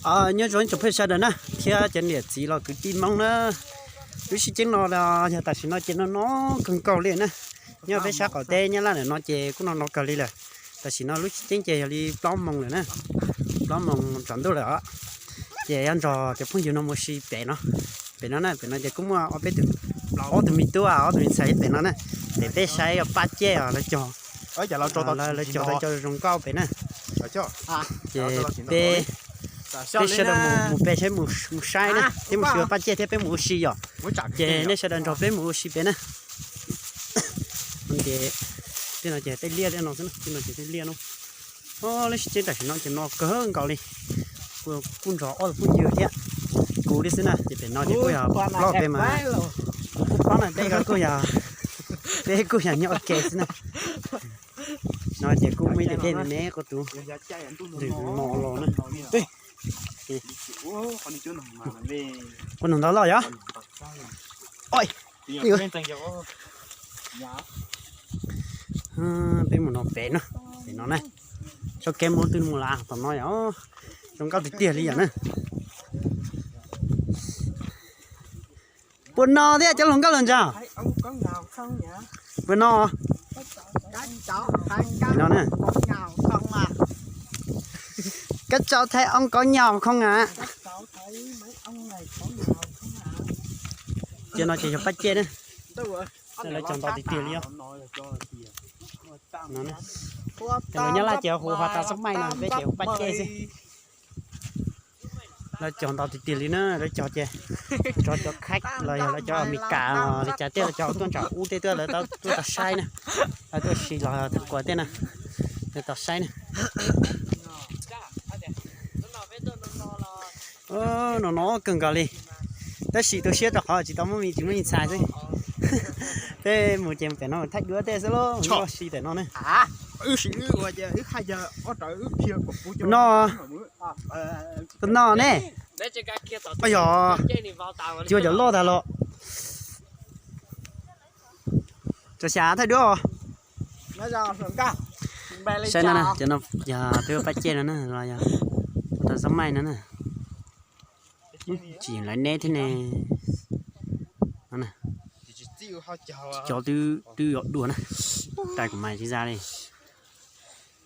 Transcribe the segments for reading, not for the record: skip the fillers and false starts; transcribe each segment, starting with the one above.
nhớ rồi chụp hết sao đó nè thì chân liệt chỉ là cứ tin mong nó cứ chỉ chân nó là nhà ta chỉ nói chân nó cần cầu liền nè nhớ phải sao cầu tê nhớ là nó chè cũng nó cầu liền là ta chỉ nói lúc chân chè đi plom mong rồi nè plom mong chọn đâu rồi chè ăn trò cái phong nhiêu nó mua xí bể nó nè bể nó chè cũng ở bên từ mình tua ở từ mình xài bể nó nè để bé xài ở ba chè ở lại cho ở giờ là cho rong cao bể nè cho chè bé bây giờ là một bé sẽ một sai nè, thế một sữa bắt chế thế bé một xì rồi, chế nên sẽ đàn trò bé một xì bé nè, chế thế là chế tay lia thế nó thế nó chế tay lia nó lấy chế tại nó chế nó cỡ hơn cậu đi, phun rõ ở phun nhiều thế, cú đi xin nè, chế bé nó chế cô nhà lo bé mà, con này đây cái cô nhà nhỏ kẹt xin nè, nó chế cú mấy cái này có tụ, để mò lò nè. Con nó lo vậy? Ôi, yêu. Bên một nó bé nó này, cho kem một từ một là, tao nói ó, trong cao tiền đi vậy nè. Buồn no thế, cháu lòng cao lần chả? Ông có ngào không nhỉ? Buồn no. Nó nè. Ngào không à? Các cháu thấy ông có nhào không ạ? Các cháu thấy mấy ông này có ngào không ạ? Chưa nói chỉ cho bắt chết đấy. Đây là chồng tao thì tiền đi không? Nó nè. Cái nhớ là chèo hồ hoa ta sống may nè, bé chèo bắt chết gì? Là chồng tao thì tiền đi nữa, để cho chè, cho khách, là cho mì cả, để trả tiền là cho tôi trả u tê là tao sai nè, là tôi xì là thật quá tên nè, để tao sai nè. Nó cần cả đi, ta xì tôi xếp được họ chỉ tao mới chúng mình xài thôi. Thế một chèm phải nó thách đứa thế sao lo, xì để nó này. Xí rồi chứ, hai giờ ở trời kia của phụ cho nó nè. Bây giờ chưa giờ lo ta lo. Cho xả thôi đứa. Nó ra sườn cao. Xem nè, cho nó giờ tôi bắt chết nó rồi giờ. Tao sống may nữa nè. Chỉ lại nè thế này. Nó nè. Cho tôi đùa nè. Tay của mày chỉ ra đi.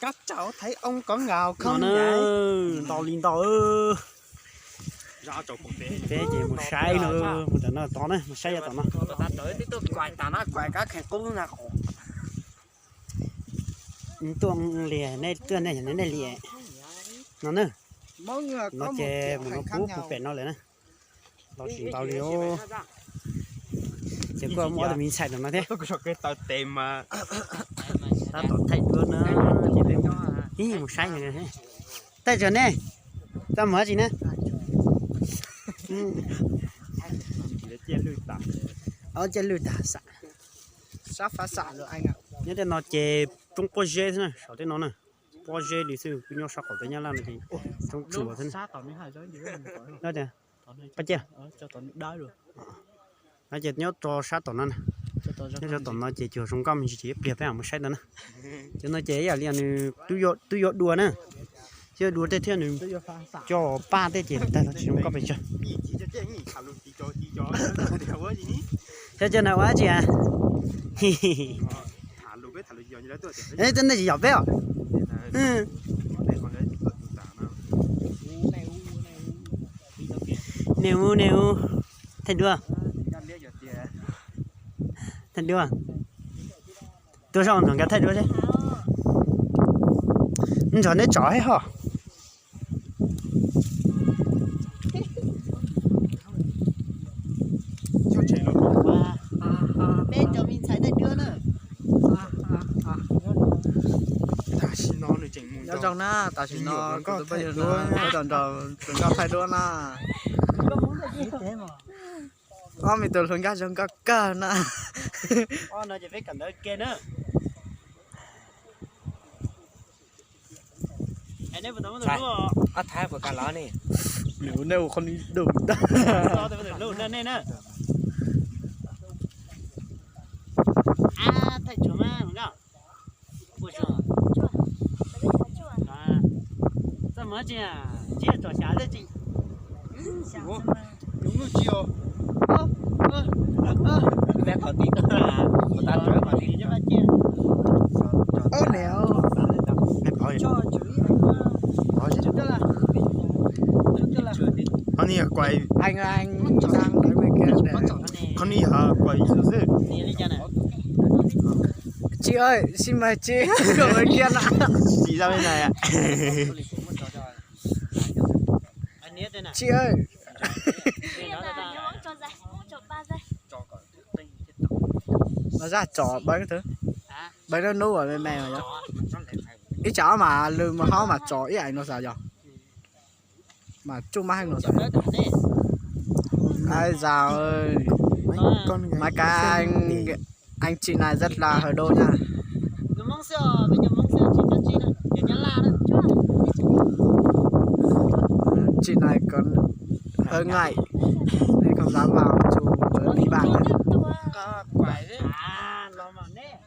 Các cháu thấy ông có ngào không vậy? To lên to ơ. ra chỗ cũng bé Chỉ một sai nữa, một tấn nó to này, một sai tao nó. Ta tới tí tôi quay ta nó quay các hàng cũng là khổ. Tuồng lìa này tuồng này nó này lìa. Nó nữa. Nó chè một nó cú bể nó lên nè. Nó chỉ tao liêu. Chỉ có mỗi mình xài được nó thế. tôi có cái tao tìm mà Ta tỏ thay luôn nữa. Ý một sai này thế. Tay chuẩn nè. Ta mở gì nè. Chơi lưới tả sạ. Sắp phá sạ rồi anh ạ. Nhớ tên nó chè trong po dê thế này, sáu tên nó này. Po dê đi sư, cứ nhau sao khỏi tới nhà làm này thì trong chùa thế này. Sát tao mới hai giới gì Đó chưa? Bắt chưa? Cho tao đá được. Nó chè nhớ cho sát tổn nó này. Nhớ cho tổn nó chè chùa trong cam mình chỉ đẹp phải một sai đó nè. Cho nó chè giờ liền tôi dọn đùa nè. Chứ đùa thế thế này cho ba thế chè ta nó chỉ trong cam phải chưa? Cho nào quá chị à? Ê, tên này chỉ giỏi bé à? Ừ. Nêu thành đua tôi sao thằng cái thành đua thế chọn đấy chó hay hả bên cho mình thấy thành đua nữa. Nó trong na, ta chỉ nó có bây giờ nó tròn có thay đua na. Mình từ lần ra trong có na. Nó chỉ phải cần đợi kia nữa. Anh ấy vừa nói ở thái của cả ló này nếu con đi đừng đó. Nè. Thầy chủ mà, đúng không? Ủa sao? Sao mới chứ à? chị trò xá đấy chị đúng rồi chiều bé có tí nữa là người ta nói mà tí cho bà chị nếu em hỏi cho chú ý hỏi chứ tức là con đi quay anh sang cái bên kia để con đi quay rồi chứ đi đi cho này chị ơi xin mời chị ở bên kia nè chị ra bên này ạ anh nhớ đây này chị ơi nó ra trò bấy cái thứ bấy nó nấu ở bên này mà nhá ít chó mà lư mà khó mà trò ít ảnh nó sao giờ mà chung mà nó sao ai giàu ơi mà cái anh chị này rất là hơi đô nha cứ mong sợ bây giờ mong sợ chỉ cho chị đó để nhắn la đó chị này còn hơi ngại nên không dám vào chú với đi bạn này quay đấy lo mà nè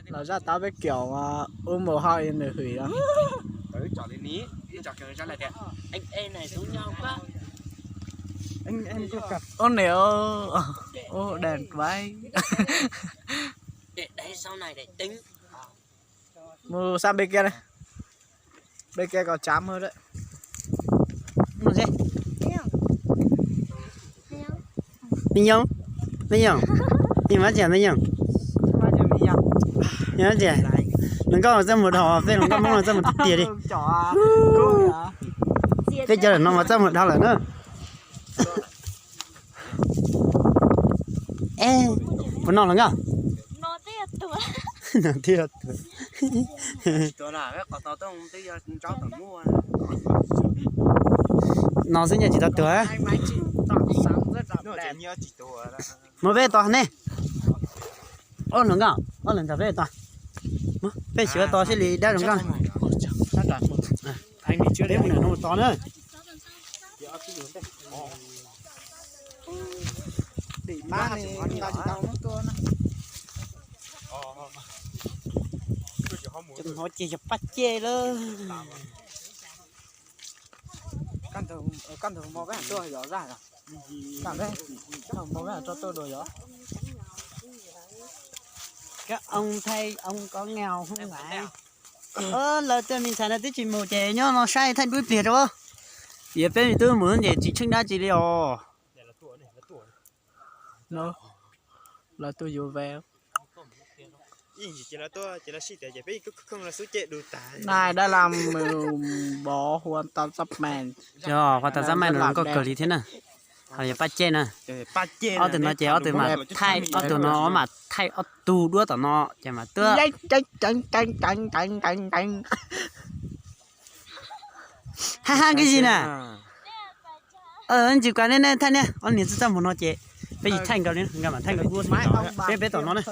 nó ra tao với kiểu ôm mồ hôi để hủy đó tới chọn đến ní chọn cái ra lại đẹp anh em này giống nhau quá anh có cặp ô nếu ô đèn váy để đấy sau này để tính mua sang bên kia này bên kia có chám hơn đấy mua gì mình nhung nhưng mà chả mình nhung nhớ chả đừng có ra một hò phê đừng có mong là ra một tiền đi phê chờ nó mà ra một đau là nữa ê muốn ngon lắm nhá nó thiệtตัวน่ะก็ต่อต้องที่จะจ้อต่อมั่ว nó sẽ nhà chỉ tao tuổi anh máy chị tỏ sáng rất là นู่น đẹp จะเนื้อจีตัวแล้ว một về to nè ô lần nào ô lần thằng về to về sửa to sẽ lì đeo đừng con chắc là anh đi chưa đấy đến một này nó to nữa ba này tao chỉ tao nó to nữa chừng họ chỉ chụp bắt chê đó căn thường mò cái hạt tôi rõ ràng à cảm đây không mò cái hạt cho tôi đồ đó các ông thay ông có nghèo không phải lời tôi mình xài là tí chỉ một chè nhá nó sai thay đuôi biệt đó biệt bên tôi muốn để chỉ trưng đá chỉ đi nó là tôi vô về chỉ là tôi chỉ là xịt để phải không là số chế đồ tài này đã làm bỏ hoàn toàn sắp mèn cho và ta dám mày nó có cờ lý thế nào họจะbắt chê nè ở từ nó chè ở từ mà thay ở từ nó mà thay ở tu đua từ nó chè mà tưa ha ha cái gì nè anh chỉ quan nên thay nè anh nhìn xem một nó chè bây giờ thay cái này nghe mà thay cái đua máy bé bé tao nó này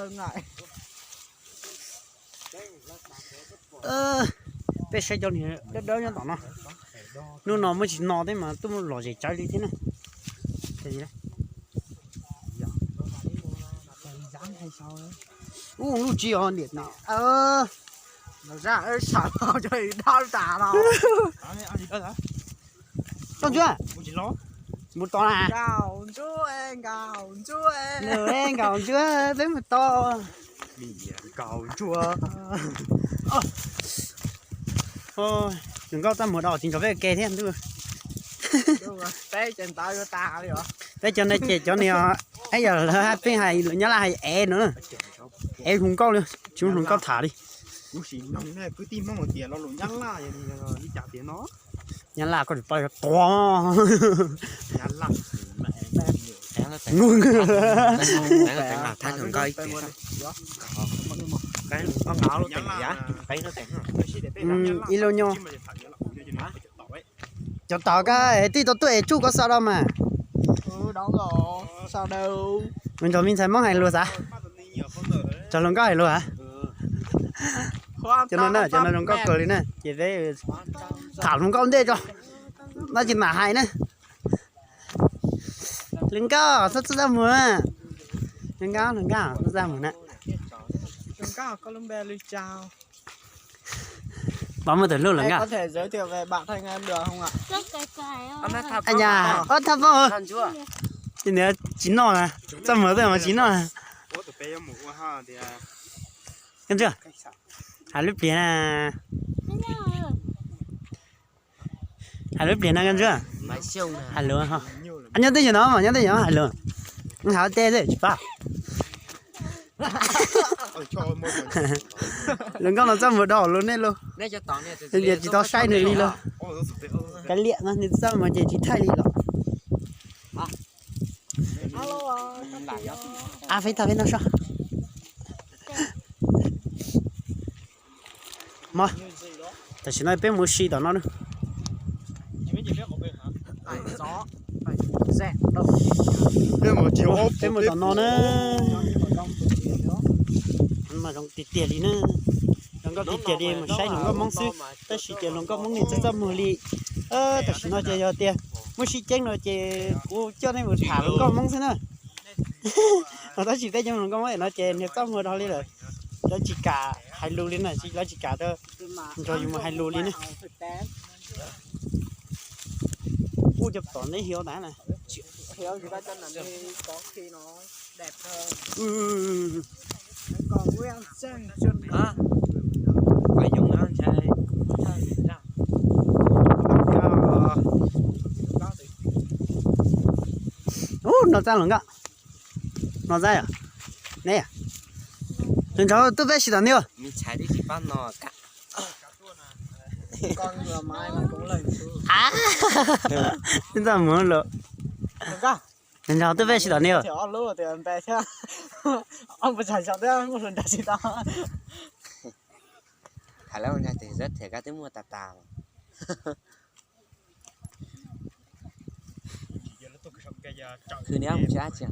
bé sẽ cho này đỡ đỡ cho tao nó mới chỉ nó đấy mà tôi muốn lò gì trái đi thế này cái gì đấy lúc chi on điện nào nó ra ấy sản vào cho đau trả nào con chưa một chỉ ló một to à gào chú em nửa em gào chưa đến một to mì cầu chua thôi đừng có tâm một đỏ chính cho về kê thêm thôi té trên tay cho ta đi hả thế cho nên chị cho nên ấy giờ là cái hay nhớ là hay e nữa em không có luôn chúng không có thả đi lúc xí nó này cứ tim mong một tiền nó lủng nhăn la vậy thì đi trả tiền nó nhớ là có được bay to nhăn la ngu thay thằng cây cái con áo nó tiền giá cái nó tiền ilo nhau cho tao cái tí tao tuổi chú có sao đâu mà đó rồi sao đâu mình cho mình thấy món hay luôn sao cho lòng có hay luôn hả cho nên nó có cười đi nè chỉ về thảo không có vấn đề cho nó chỉ mà hay nè đừng có sắp ra mùa đừng có ra mùa nè đừng có Colombia lưu chào bảo một từ lúc là ngà có thể giới thiệu về bạn Thanh em được không ạ? rất cái anh nhà thắp vào Thanh chưa? thì nếu chín nọ nè trăm mở rồi mà chín nọ nè Ủa tụi bé một qua ha thì nghe chưa hai lớp liền à hai lớp liền à nghe chưa Máy siêu nè. hai lứa ha anh nhớ tới gì nó mà nhớ tới gì nó hai lứa anh hảo tê đấy chụp vào cho một lần con nó trăm vừa đỏ luôn đấy luôn Nãy cho tao nè. bây giờ chỉ tao sai nữa đi luôn cái liệm mà nên sao mà chỉ thay đi rồi Alo à phải tao phải nó sao mà tại sao nói bé mua xì đó nó nữa gió. Rẻ đâu. bé một chiều ốp bé mua đó nó nữa mà trong tiệt tiệt đi nữa trong có tiệt tiệt đi mà sai nó có mong sư ta chỉ chơi nó có mong nhìn rất mùi li tại sao nói chơi cho tiền mua xì chén rồi chơi cô cho nên một thả nó có mong sư nữa mà ta chỉ tay cho nó có mấy nó chơi nếu tao mua đó đi rồi nó chỉ cả hai lô lên này chỉ nó chỉ cả thôi cho dùng mà hai lô lên này u chụp tỏn đấy hiểu đã này Hiểu thì ba chân là đi có khi nó đẹp hơn. Còn nguyên chân chân hả? Phải dùng nó chơi. nó ra luôn cả nó ra à nè à lần sau tôi về xí đàn nữa Mình chạy đi chỉ bắt nó cả. Con vừa mai mà cũng lần xuống. à chúng ta muốn lỡ Được không? lần sau tôi về xí đàn nữa Thì ông lúa thì em bé chứ. Ông phải chạy sao đấy, một lần đã chỉ tao. Thái Lan ra thì rất thể các tiếng mua tà tàคือเนี้ยผมจะอาจจะ